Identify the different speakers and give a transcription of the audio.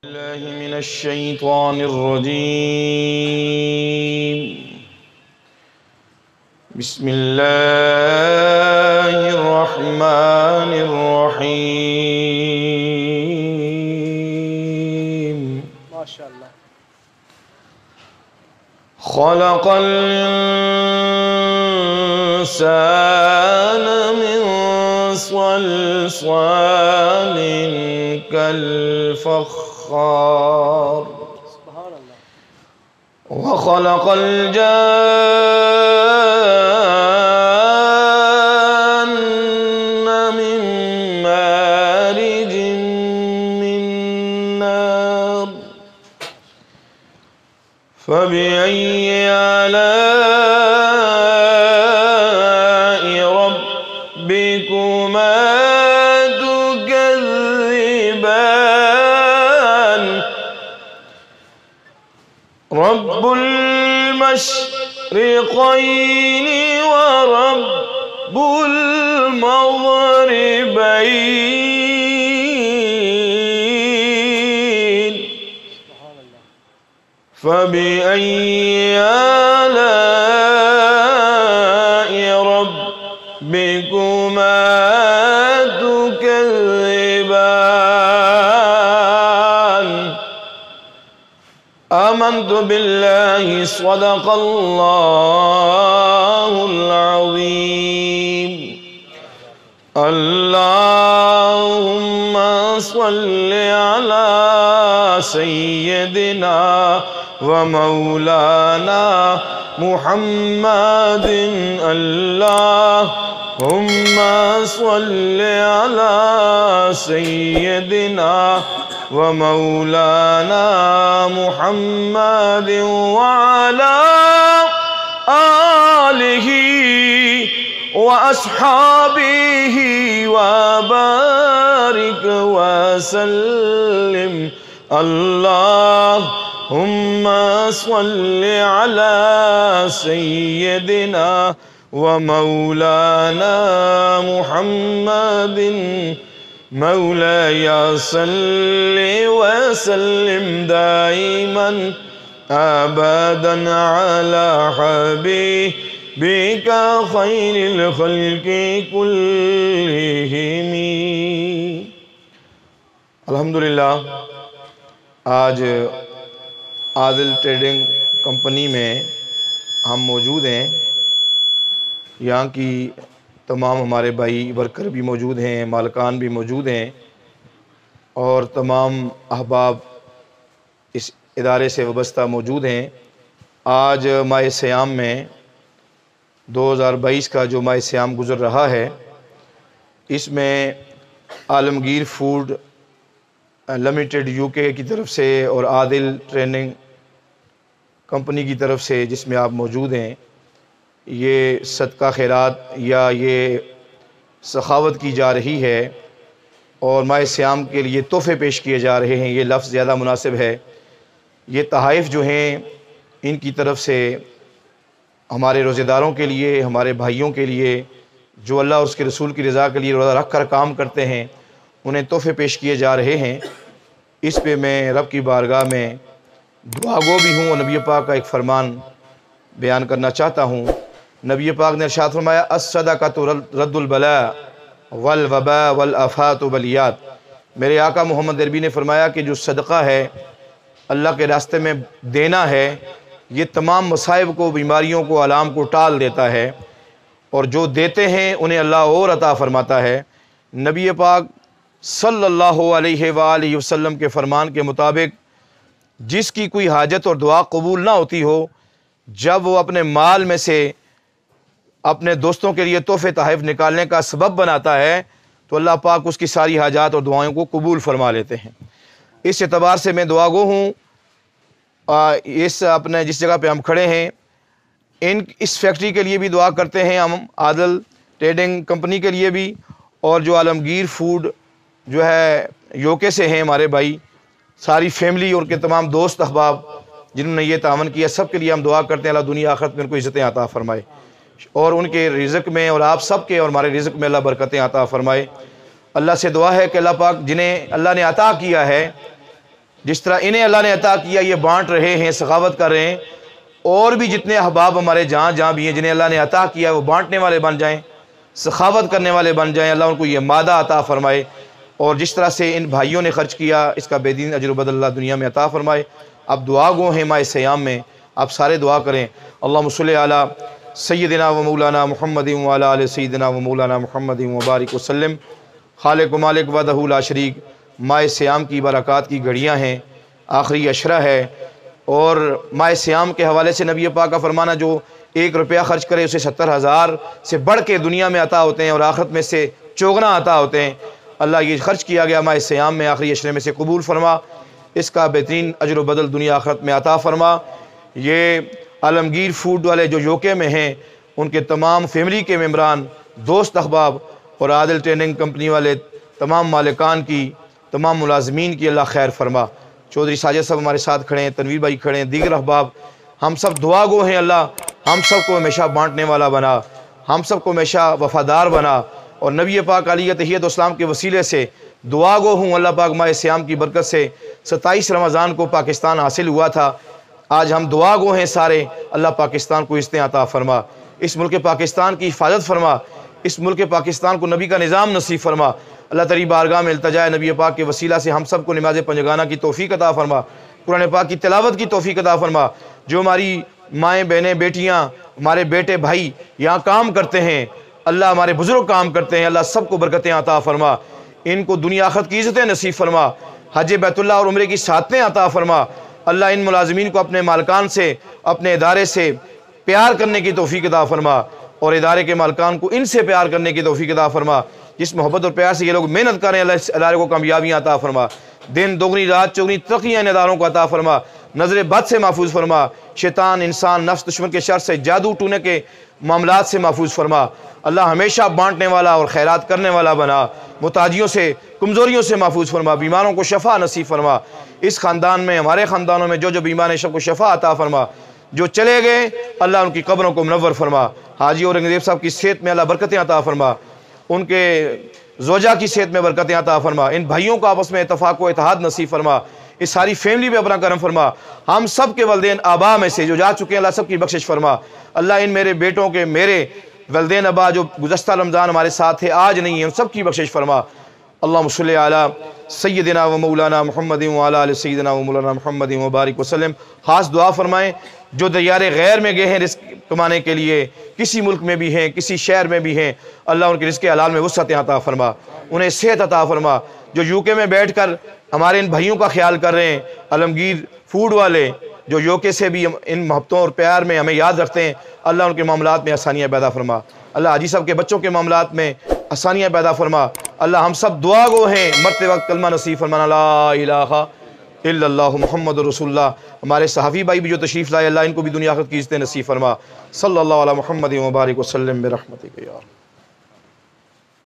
Speaker 1: الله من الشيطان الرجيم. بسم الله الرحمن الرحيم.
Speaker 2: ما شاء الله.
Speaker 1: خلق الإنسان من صلصال كالفخار
Speaker 2: سبحان الله.
Speaker 1: وخلق الجان من مارج من نار فبأي آلاء ربكما تكذبان رب المشرقين ورب المغربين
Speaker 2: سبحان الله.
Speaker 1: فبأي آلاء ربكما تكذبان آمنت بالله صدق الله العظيم. اللهم صل على سيدنا ومولانا محمد. اللهم صل على سيدنا ومولانا محمد وعلى آله وأصحابه وبارك وسلم. اللهم صل على سيدنا ومولانا محمد. مولاي صل وسلم دائما أبدا على حبيبك خير الخلق كلهم. الحمدللہ آج عادل ٹریڈنگ کمپنی میں ہم موجود ہیں. یہاں کی تمام ہمارے بھائی ورکر بھی موجود ہیں، مالکان بھی موجود ہیں، اور تمام احباب اس ادارے سے وابستہ موجود ہیں. آج ماہ سیام میں 2022 کا جو ماہ سیام گزر رہا ہے، اس میں عالمگیر فوڈ لمیٹڈ UK کی طرف سے اور عادل ٹریننگ کمپنی کی طرف سے جس میں آپ موجود ہیں، یہ صدقہ خیرات یا یہ سخاوت کی جا رہی ہے اور ماہ سیام کے لیے تحفے پیش کیے جا رہے ہیں. یہ لفظ زیادہ مناسب ہے. یہ تحائف جو ہیں ان کی طرف سے ہمارے روزہ داروں کے لیے، ہمارے بھائیوں کے لیے جو اللہ اور اس کے رسول کی رضا کے لیے روزہ رکھ کر کام کرتے ہیں، انہیں تحفے پیش کیے جا رہے ہیں. اس پہ میں رب کی بارگاہ میں دعا گو بھی ہوں اور نبی پاک کا ایک فرمان بیان کرنا چاہتا ہوں. نبی پاک نے ارشاد فرمایا الصدقۃ رد البلاء والوباء والآفات والبلیات. میرے آقا محمد عربی نے فرمایا کہ جو صدقہ ہے، اللہ کے راستے میں دینا ہے، یہ تمام مصائب کو، بیماریوں کو، آلام کو ٹال دیتا ہے، اور جو دیتے ہیں انہیں اللہ اور عطا فرماتا ہے. نبی پاک صلی اللہ علیہ وآلہ وسلم کے فرمان کے مطابق جس کی کوئی حاجت اور دعا قبول نہ ہوتی ہو، جب وہ اپنے مال میں سے اپنے دوستوں کے لیے تحفے تحائف نکالنے کا سبب بناتا ہے تو اللہ پاک اس کی ساری حاجات اور دعائیں کو قبول فرما لیتے ہیں. اس اعتبار سے میں دعا گو ہوں. اس اپنے جس جگہ پہ ہم کھڑے ہیں، اس فیکٹری کے لیے بھی دعا کرتے ہیں ہم، عادل ٹریڈنگ کمپنی کے لیے بھی، اور جو عالمگیر فوڈ جو ہے UK سے ہیں ہمارے بھائی، ساری فیملی اور کے تمام دوست احباب جنہوں نے یہ تعاون کیا، سب کے لیے ہم دعا کرتے ہیں اللہ دنیا آخرت میں ان کو عزتیں عطا فرمائے، اور ان کے رزق میں اور آپ سب کے اور ہمارے رزق میں اللہ برکتیں عطا فرمائے۔ اللہ سے دعا ہے کہ اللہ پاک جنہیں اللہ نے عطا کیا ہے جس طرح انہیں اللہ نے عطا کیا یہ بانٹ رہے ہیں، سخاوت کر رہے ہیں، اور بھی جتنے احباب ہمارے جہاں بھی ہیں جنہیں اللہ نے عطا کیا وہ بانٹنے والے بن جائیں، سخاوت کرنے والے بن جائیں، اللہ ان کو یہ مادہ عطا فرمائے، اور جس طرح سے ان بھائیوں نے خرچ کیا اس کا بے دین اجر و بدل اللہ دنیا میں عطا فرمائے۔ اب دعا گو ہیں ماہ سیام میں، آپ سارے دعا کریں، اللہم صلی علی سیدنا و مولانا محمد و علی آل سیدنا و مولانا محمد وبارک وسلم۔ خالق و مالک وحدہ لا شریک، ماہ سیام کی برکات کی گھڑیاں ہیں، آخری عشرہ ہے، اور ماہ سیام کے حوالے سے نبی پاک کا فرمانا جو 1 روپیہ خرچ کرے اسے 70,000 سے بڑھ کے دنیا میں عطا ہوتے ہیں اور آخرت میں سے چوگنا عطا ہوتے ہیں۔ اللہ یہ خرچ کیا گیا ماہ سیام میں آخری عشرے میں سے قبول فرما، اس کا بہترین اجر و بدل دنیا آخرت میں عطا فرما۔ یہ عالمگیر فوڈ والے جو یوکے میں ہیں ان کے تمام فیملی کے ممبران، دوست احباب اور عادل ٹریننگ کمپنی والے تمام مالکان کی، تمام ملازمین کی اللہ خیر فرما۔ چودھری ساجد صاحب ہمارے ساتھ کھڑے ہیں، تنویر بھائی کھڑے ہیں، دیگر احباب، ہم سب دعا گو ہیں، اللہ ہم سب کو ہمیشہ بانٹنے والا بنا، ہم سب کو ہمیشہ وفادار بنا، اور نبی پاک علیہ تحیت اسلام کے وسیلے سے دعا گو ہوں اللہ پاک ماہ سیام کی برکت سے 27 رمضان کو پاکستان حاصل ہوا تھا، آج ہم دعا گو ہیں سارے، اللہ پاکستان کو عزتیں عطا فرما، اس ملک پاکستان کی حفاظت فرما، اس ملک پاکستان کو نبی کا نظام نصیب فرما۔ اللہ تیری بارگاہ میں التجا ہے نبی پاک کے وسیلہ سے ہم سب کو نماز پنجگانہ کی توفیق عطا فرما، قرآن پاک کی تلاوت کی توفیق عطا فرما۔ جو ہماری مائیں بہنیں بیٹیاں ہمارے بیٹے بھائی یہاں کام کرتے ہیں، اللہ ہمارے بزرگ کام کرتے ہیں، اللہ سب کو برکتیں عطا فرما، ان کو دنیا آخرت کی عزتیں نصیب فرما، حج بیت اللہ اور عمرے کی سعادتیں عطا فرما۔ اللہ ان ملازمین کو اپنے مالکان سے، اپنے ادارے سے پیار کرنے کی توفیق عطا فرما، اور ادارے کے مالکان کو ان سے پیار کرنے کی توفیق عطا فرما۔ جس محبت اور پیار سے یہ لوگ محنت کریں، اللہ اس ادارے کو کامیابیاں عطا فرما، دن دوگنی رات چوگنی ترقیاں ان اداروں کو عطا فرما، نظر بد سے محفوظ فرما، شیطان، انسان، نفس، دشمن کے شر سے، جادو ٹونے کے معاملات سے محفوظ فرما۔ اللہ ہمیشہ بانٹنے والا اور خیرات کرنے والا بنا، محتاجیوں سے، کمزوریوں سے محفوظ فرما، بیماروں کو شفا نصیب فرما، اس خاندان میں، ہمارے خاندانوں میں جو بیمار ہیں سب کو شفا عطا فرما، جو چلے گئے اللہ ان کی قبروں کو منور فرما، حاجی اورنگزیب صاحب کی صحت میں اللہ برکتیں عطا فرما، ان کے زوجہ کی صحت میں برکتیں عطا فرما، ان بھائیوں کو آپس میں اتفاق و اتحاد نصیب فرما، اس ساری فیملی پہ اپنا کرم فرما، ہم سب کے والدین آبا میں سے جو جا چکے ہیں اللہ سب کی بخشش فرما۔ اللہ ان میرے بیٹوں کے، میرے والدین آبا جو گزشتہ رمضان ہمارے ساتھ تھے آج نہیں ہیں، ان سب کی بخشش فرما۔ اللہم صلی علی سیدنا و مولانا محمد و علی آل سیدنا و مولانا محمد وبارک وسلم۔ خاص دعا فرمائیں جو دیار غیر میں گئے ہیں رزق کمانے کے لیے، کسی ملک میں بھی ہیں، کسی شہر میں بھی ہیں، اللہ ان کے رزق حلال میں وسعتیں عطا فرما، انہیں صحت عطا فرما۔ جو یوکے میں بیٹھ کر ہمارے ان بھائیوں کا خیال کر رہے ہیں، عالمگیر فوڈ والے جو یوکے سے بھی ان محبتوں اور پیار میں ہمیں یاد رکھتے ہیں، اللہ ان کے معاملات میں آسانیاں پیدا فرما، اللہ حاجی صاحب کے بچوں کے معاملات میں آسانیاں پیدا فرما، اللہ ہم سب دعا گو ہیں، مرتے وقت کلمہ نصیب فرمانا لا الہ الا اللہ محمد رسول اللہ۔ ہمارے صحافی بھائی بھی جو تشریف لائے اللہ ان کو بھی دنیا آخرت کی عزتیں نصیب فرما۔ صلی اللہ علی محمد وبارک وسلم برحمتک یا رب۔